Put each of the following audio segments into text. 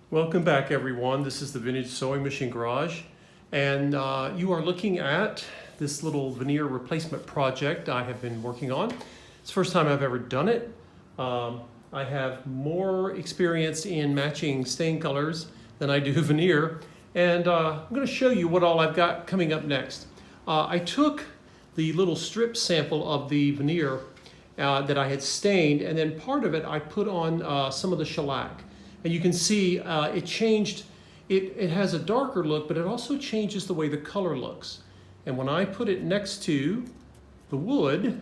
Welcome back, everyone. This is the Vintage Sewing Machine Garage, and you are looking at this little veneer replacement project I have been working on. It's the first time I've ever done it. I have more experience in matching stain colors than I do veneer, and I'm going to show you what all I've got coming up next. I took the little strip sample of the veneer that I had stained, and then part of it I put on some of the shellac. And you can see it changed, it has a darker look, but it also changes the way the color looks. And when I put it next to the wood,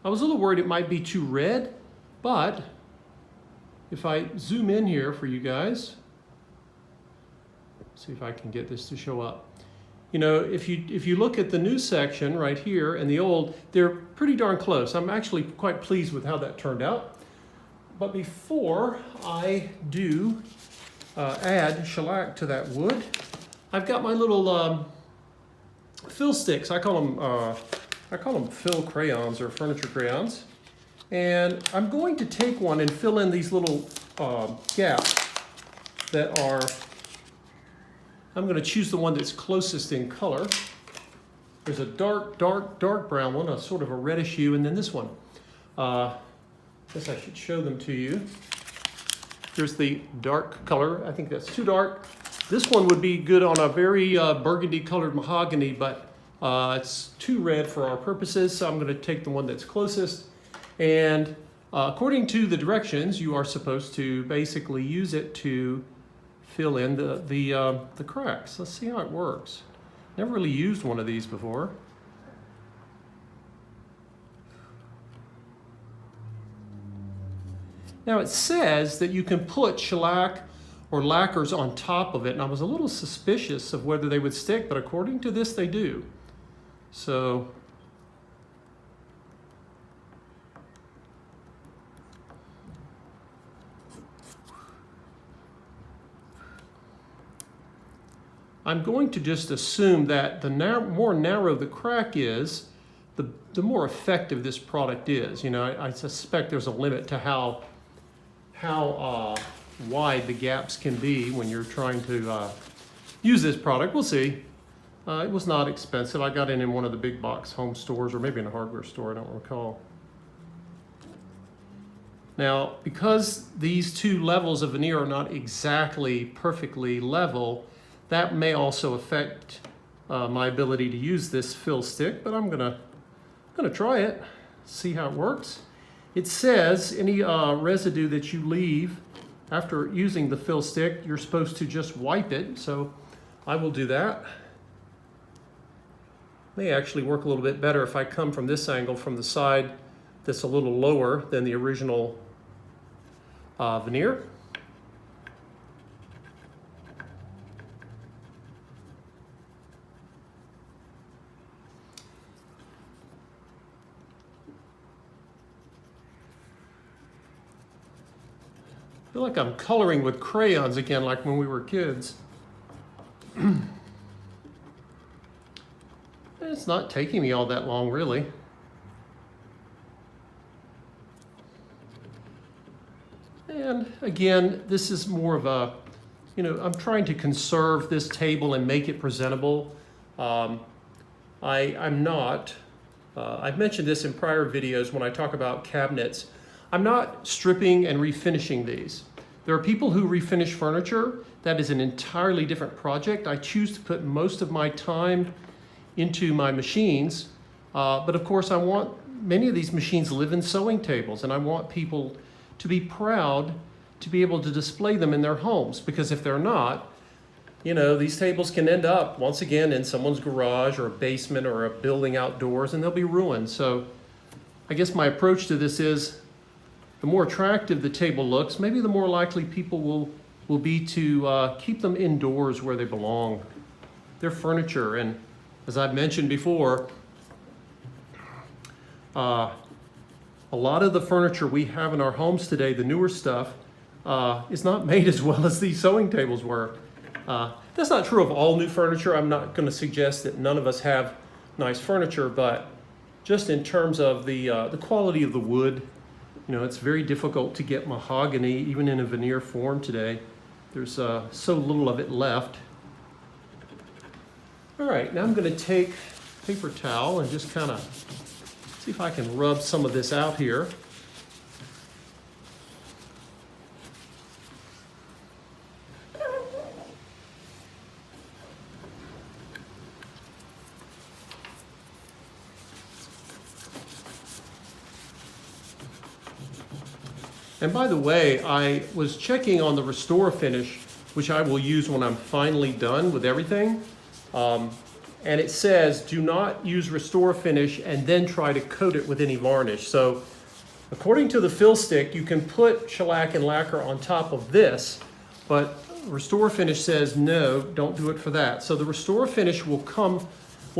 I was a little worried it might be too red, but if I zoom in here for you guys, see if I can get this to show up. You know, if you look at the new section right here and the old, they're pretty darn close. I'm actually quite pleased with how that turned out. But before I do add shellac to that wood, I've got my little fill sticks. I call them fill crayons or furniture crayons. And I'm going to take one and fill in these little gaps that are, I'm going to choose the one that's closest in color. There's a dark brown one, a sort of a reddish hue, and then this one. I guess I should show them to you. Here's the dark color. I think that's too dark. This one would be good on a very burgundy colored mahogany, but it's too red for our purposes, so I'm going to take the one that's closest. And according to the directions, you are supposed to basically use it to fill in the cracks. Let's see how it works. Never really used one of these before. Now it says that you can put shellac or lacquers on top of it, and I was a little suspicious of whether they would stick, but according to this they do. So I'm going to just assume that the more narrow the crack is, the more effective this product is. You know, I suspect there's a limit to how wide the gaps can be when you're trying to use this product. We'll see. It was not expensive. I got it in one of the big box home stores, or maybe in a hardware store, I don't recall. Now, because these two levels of veneer are not exactly perfectly level, that may also affect my ability to use this fill stick, but I'm gonna try it, see how it works. It says any residue that you leave after using the fill stick, you're supposed to just wipe it, so I will do that. May actually work a little bit better if I come from this angle, from the side that's a little lower than the original veneer. I feel like I'm coloring with crayons again, like when we were kids. It's not taking me all that long, really. And again, this is more of a, you know, I'm trying to conserve this table and make it presentable. I'm not, I've mentioned this in prior videos when I talk about cabinets. I'm not stripping and refinishing these. There are people who refinish furniture. That is an entirely different project. I choose to put most of my time into my machines, but of course I want, many of these machines live in sewing tables, and I want people to be proud to be able to display them in their homes, because if they're not, you know, these tables can end up once again in someone's garage or a basement or a building outdoors, and they'll be ruined. So I guess my approach to this is, the more attractive the table looks, maybe the more likely people will be to keep them indoors where they belong. They're furniture, and as I've mentioned before, a lot of the furniture we have in our homes today, the newer stuff, is not made as well as these sewing tables were. That's not true of all new furniture. I'm not going to suggest that none of us have nice furniture, but just in terms of the quality of the wood, you know, it's very difficult to get mahogany, even in a veneer form today. There's so little of it left. All right, now I'm going to take paper towel and just kind of see if I can rub some of this out here. And by the way, I was checking on the Restore Finish, which I will use when I'm finally done with everything. And it says, do not use Restore Finish and then try to coat it with any varnish. So according to the fill stick, you can put shellac and lacquer on top of this, but Restore Finish says, no, don't do it for that. So the Restore Finish will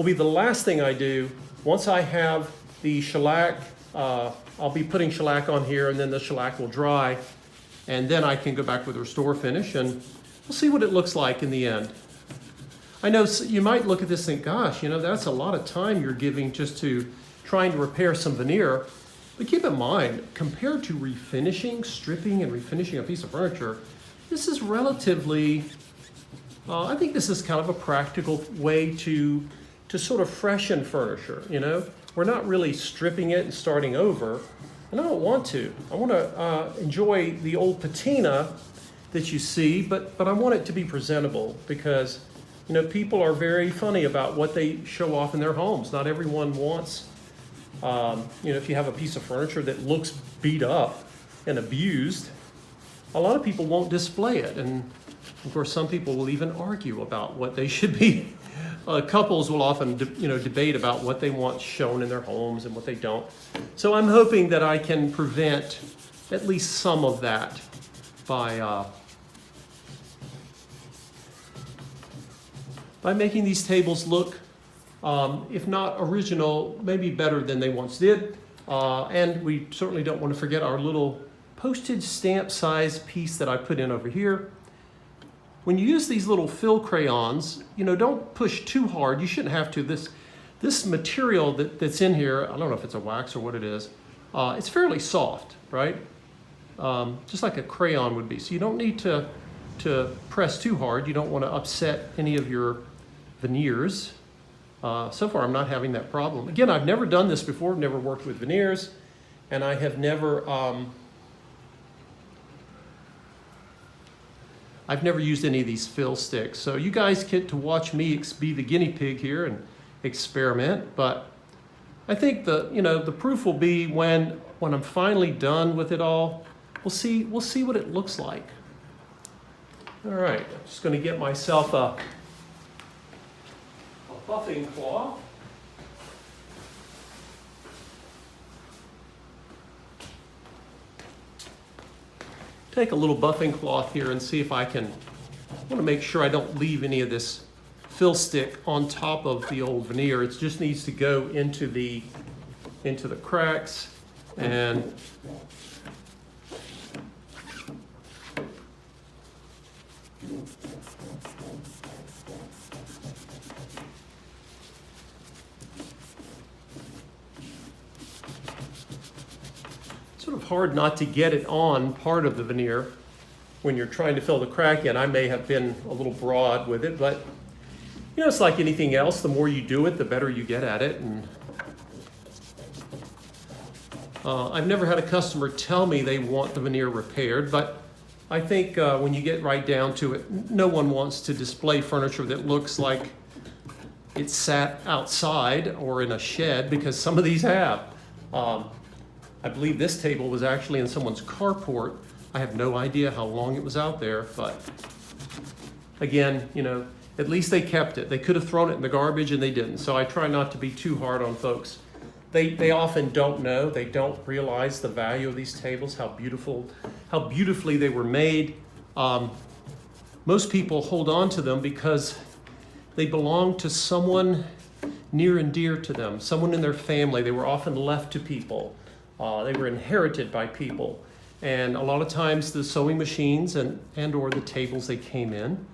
be the last thing I do once I have the shellac. I'll be putting shellac on here, and then the shellac will dry, and then I can go back with Restore Finish, and we'll see what it looks like in the end. I know you might look at this and think, gosh, that's a lot of time you're giving just to trying to repair some veneer. But keep in mind, compared to refinishing, stripping and refinishing a piece of furniture, this is relatively, I think this is kind of a practical way to sort of freshen furniture, We're not really stripping it and starting over, and I don't want to. I want to enjoy the old patina that you see, but I want it to be presentable because, people are very funny about what they show off in their homes. Not everyone wants, if you have a piece of furniture that looks beat up and abused, a lot of people won't display it. And of course, some people will even argue about what they should be. Couples will often, debate about what they want shown in their homes and what they don't. So I'm hoping that I can prevent at least some of that by making these tables look, if not original, maybe better than they once did. And we certainly don't want to forget our little postage stamp size piece that I put in over here. When you use these little fill crayons, don't push too hard. You shouldn't have to. This material that's in here, I don't know if it's a wax or what it is, it's fairly soft, right? Just like a crayon would be. So you don't need to press too hard. You don't want to upset any of your veneers. So far, I'm not having that problem. Again, I've never done this before, never worked with veneers, and I have never, I've never used any of these fill sticks. So you guys get to watch me be the guinea pig here and experiment, but I think the proof will be when I'm finally done with it all. We'll see what it looks like. All right, I'm just going to get myself a buffing cloth. Take a little buffing cloth here and see if I want to make sure I don't leave any of this fill stick on top of the old veneer. It just needs to go into the cracks, and sort of hard not to get it on part of the veneer when you're trying to fill the crack in. I may have been a little broad with it, but it's like anything else. The more you do it, the better you get at it. And I've never had a customer tell me they want the veneer repaired, but I think when you get right down to it, no one wants to display furniture that looks like it sat outside or in a shed, because some of these have. I believe this table was actually in someone's carport. I have no idea how long it was out there, but again, at least they kept it. They could have thrown it in the garbage and they didn't. So I try not to be too hard on folks. They often don't know. They don't realize the value of these tables, how beautifully they were made. Most people hold on to them because they belong to someone near and dear to them, someone in their family. They were often left to people. They were inherited by people. And a lot of times the sewing machines and or the tables they came in,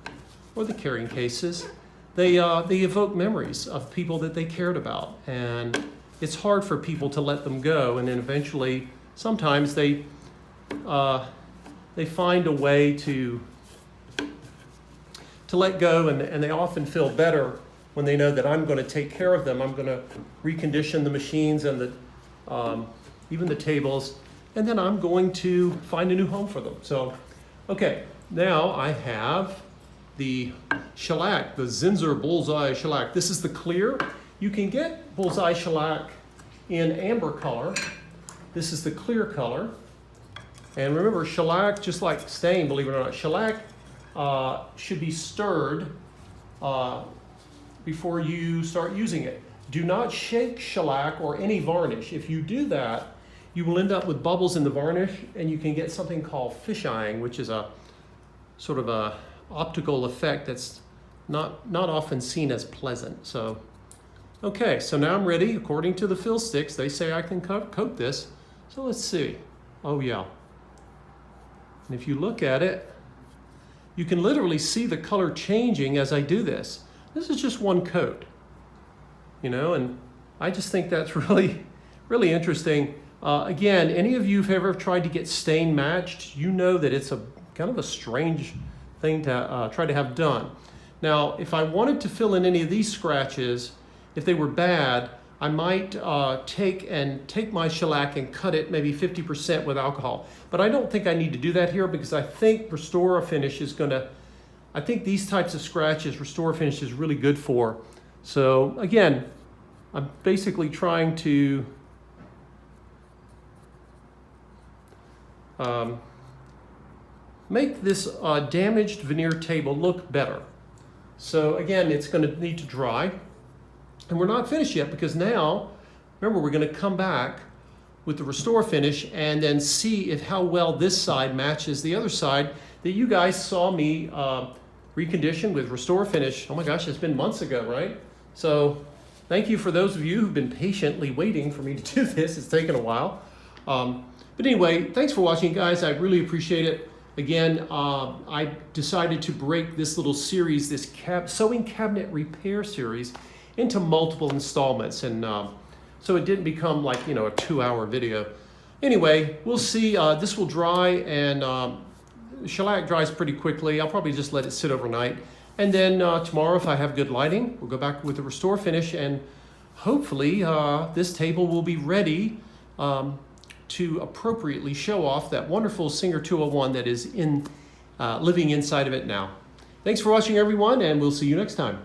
or the carrying cases, they evoke memories of people that they cared about. And it's hard for people to let them go. And then eventually, sometimes they find a way to to let go, and they often feel better when they know that I'm going to take care of them. I'm going to recondition the machines and even the tables, and then I'm going to find a new home for them. So, okay, now I have the shellac, the Zinsser Bullseye shellac. This is the clear. You can get Bullseye shellac in amber color. This is the clear color. And remember, shellac, just like stain, believe it or not, shellac should be stirred before you start using it. Do not shake shellac or any varnish. If you do that, you will end up with bubbles in the varnish, and you can get something called fisheyeing, which is a sort of a optical effect that's not often seen as pleasant. So, okay, so now I'm ready. According to the fill sticks, they say I can coat this. So let's see. Oh yeah. And if you look at it, you can literally see the color changing as I do this. This is just one coat, you know, and I just think that's really, really interesting. Again, any of you who've ever tried to get stain matched, you know that it's a kind of a strange thing to try to have done. Now, if I wanted to fill in any of these scratches, if they were bad, I might take my shellac and cut it maybe 50% with alcohol. But I don't think I need to do that here, because I think Restore Finish is gonna, I think these types of scratches Restore Finish is really good for. So again, I'm basically trying to make this damaged veneer table look better. So again, it's going to need to dry. And we're not finished yet, because now, remember, we're going to come back with the Restore Finish and then see how well this side matches the other side that you guys saw me recondition with Restore Finish. Oh my gosh, it's been months ago, right? So thank you for those of you who've been patiently waiting for me to do this. It's taken a while. But anyway, thanks for watching, guys. I really appreciate it. Again, I decided to break this little series, this sewing cabinet repair series, into multiple installments, and so it didn't become like, you know, a 2-hour video. Anyway, we'll see. This will dry, and shellac dries pretty quickly. I'll probably just let it sit overnight, and then tomorrow, if I have good lighting, we'll go back with the Restore Finish, and hopefully this table will be ready to appropriately show off that wonderful Singer 201 that is living inside of it now. Thanks for watching, everyone, and we'll see you next time.